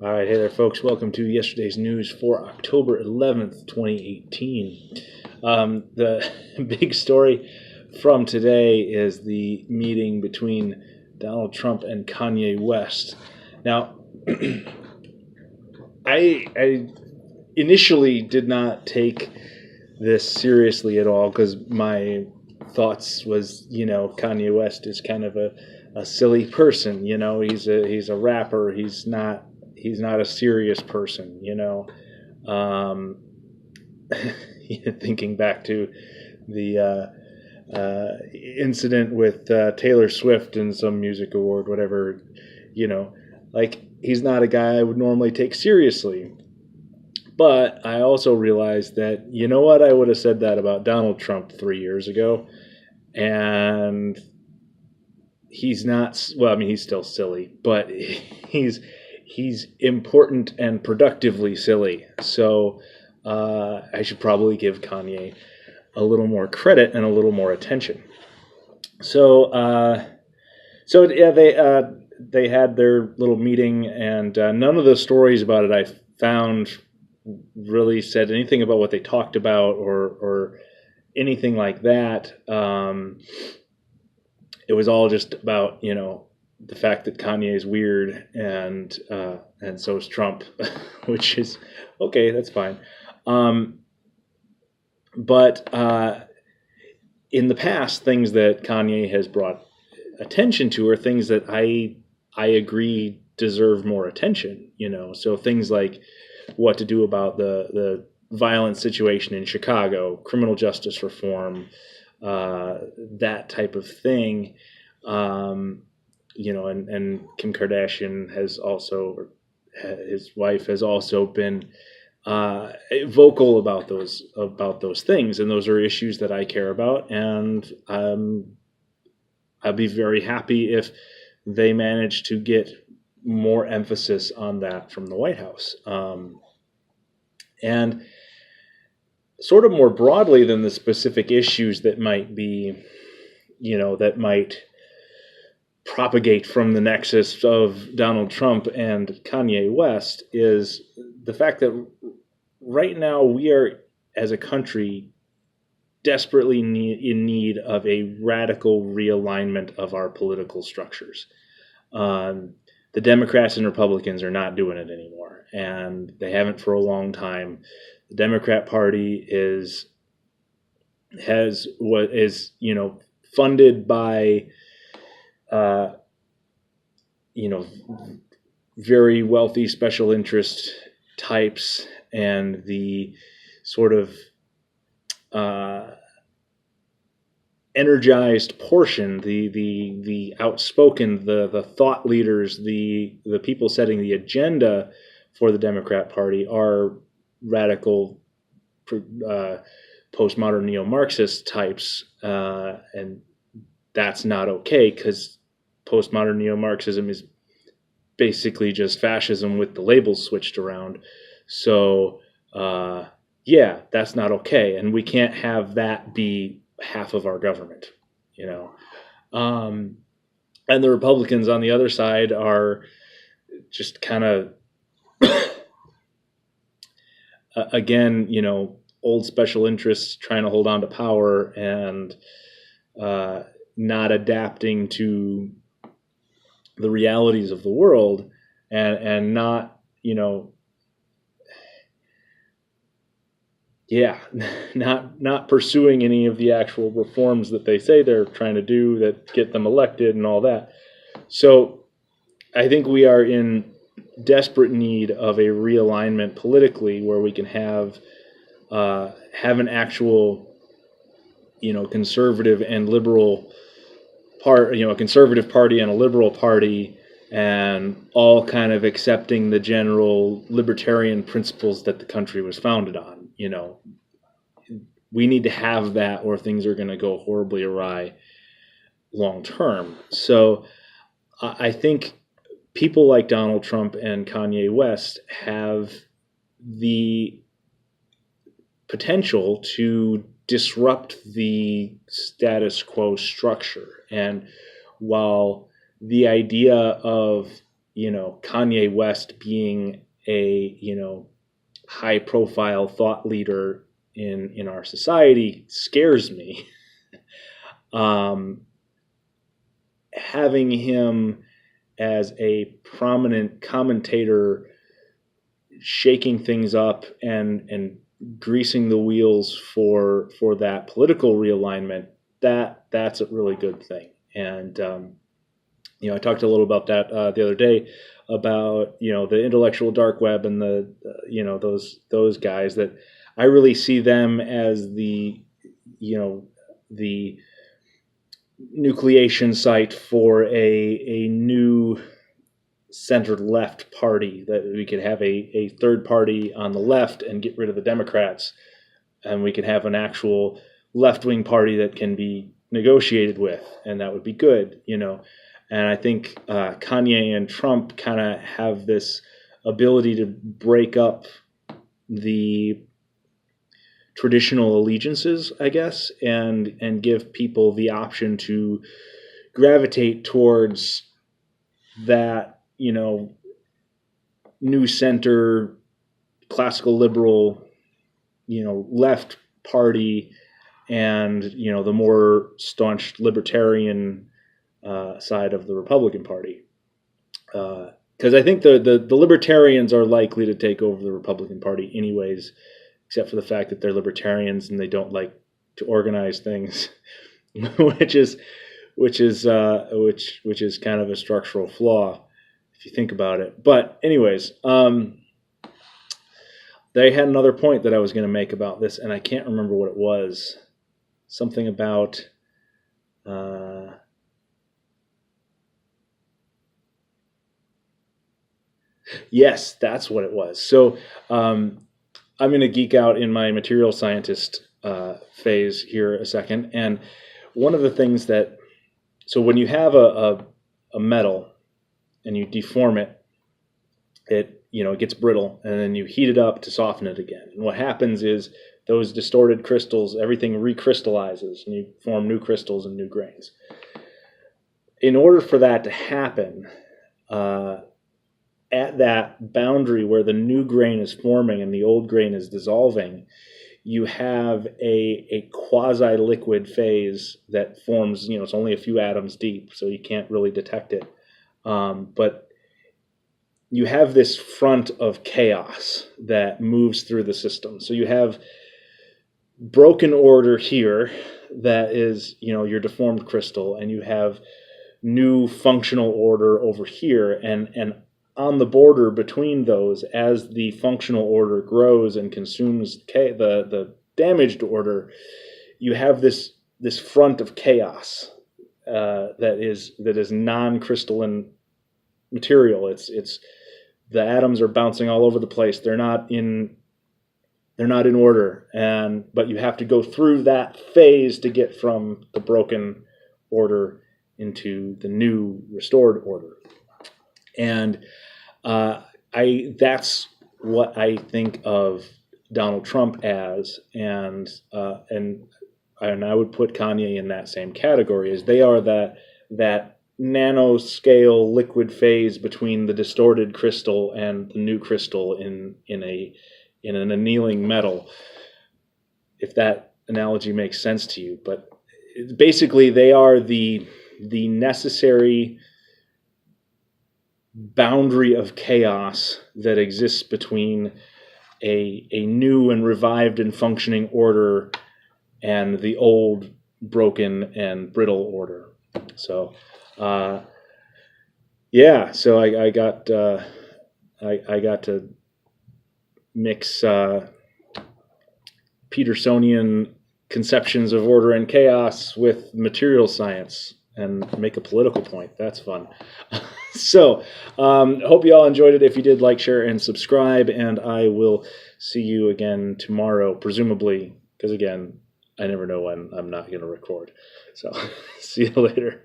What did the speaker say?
All right, hey there, folks. Welcome to yesterday's news for October 11th, 2018. The big story from today is the meeting between Donald Trump and Kanye West. Now, I initially did not take this seriously at all because my thoughts was, Kanye West is kind of a silly person. He's a rapper. He's not a serious person. Um, Thinking back to the incident with Taylor Swift and some music award, whatever, you know, like he's not a guy I would normally take seriously. But I also realized that, you know what, I would have said that about Donald Trump 3 years ago. And he's not, well, I mean, he's still silly, but he's important and productively silly. So I should probably give Kanye a little more credit and a little more attention. So yeah, they had their little meeting, and none of the stories about it I found really said anything about what they talked about or anything like that. It was all just about the fact that Kanye is weird and so is Trump, which is okay. That's fine. But in the past, things that Kanye has brought attention to are things that I agree deserve more attention. So things like what to do about the violent situation in Chicago, criminal justice reform, that type of thing. And Kim Kardashian has also, his wife has also been vocal about those things, and those are issues that I care about, and I'd be very happy if they manage to get more emphasis on that from the White House. And sort of more broadly than the specific issues that might be, that might propagate from the nexus of Donald Trump and Kanye West, is the fact that right now we are, as a country, desperately in need of a radical realignment of our political structures. The Democrats and Republicans are not doing it anymore, and they haven't for a long time. The Democrat Party is funded by very wealthy special interest types, and the sort of energized portion, the outspoken, the thought leaders, the people setting the agenda for the Democrat Party are radical postmodern neo-Marxist types, and that's not okay, because postmodern neo-Marxism is basically just fascism with the labels switched around. So yeah, that's not okay, and we can't have that be half of our government. And the Republicans on the other side are just kind of again, old special interests trying to hold on to power, and not adapting to the realities of the world, and not, not pursuing any of the actual reforms that they say they're trying to do that get them elected and all that. So I think we are in desperate need of a realignment politically, where we can have an actual, conservative and liberal a conservative party and a liberal party, and all kind of accepting the general libertarian principles that the country was founded on. We need to have that, or things are going to go horribly awry long term. So I think people like Donald Trump and Kanye West have the potential to disrupt the status quo structure. And while the idea of Kanye West being a, high profile thought leader in our society scares me. Having him as a prominent commentator, shaking things up and greasing the wheels for that political realignment, that's a really good thing. And I talked a little about that the other day, about the intellectual dark web and the those guys, that I really see them as the the nucleation site for a new center left party, that we could have a third party on the left and get rid of the Democrats, and we could have an actual left-wing party that can be negotiated with, and that would be good. And I think Kanye and Trump kind of have this ability to break up the traditional allegiances, I guess, and give people the option to gravitate towards that, new center, classical liberal, left party, and, the more staunch libertarian side of the Republican Party. Because I think the libertarians are likely to take over the Republican Party anyways, except for the fact that they're libertarians and they don't like to organize things, which is kind of a structural flaw if you think about it. But anyways, they had another point that I was going to make about this, and I can't remember what it was. Something about yes, that's what it was. So I'm going to geek out in my material scientist phase here a second. And one of the things so when you have a metal and you deform it, it gets brittle, and then you heat it up to soften it again. And what happens is those distorted crystals, everything recrystallizes, and you form new crystals and new grains. In order for that to happen, at that boundary where the new grain is forming and the old grain is dissolving, you have a quasi-liquid phase that forms, it's only a few atoms deep, so you can't really detect it. But you have this front of chaos that moves through the system. So you have broken order here that is, your deformed crystal, and you have new functional order over here, and on the border between those, as the functional order grows and consumes the damaged order, you have this front of chaos that is non-crystalline material. It's the atoms are bouncing all over the place. They're not in order, but you have to go through that phase to get from the broken order into the new restored order. And that's what I think of Donald Trump as, and I would put Kanye in that same category, as they are that nanoscale liquid phase between the distorted crystal and the new crystal in an annealing metal, if that analogy makes sense to you. But basically, they are the necessary boundary of chaos that exists between a new and revived and functioning order and the old, broken and brittle order. So so I got to mix Petersonian conceptions of order and chaos with material science and make a political point. That's fun. So hope you all enjoyed it. If you did, like, share, and subscribe, and I will see you again tomorrow, presumably, because again, I never know when I'm not going to record. So see you later.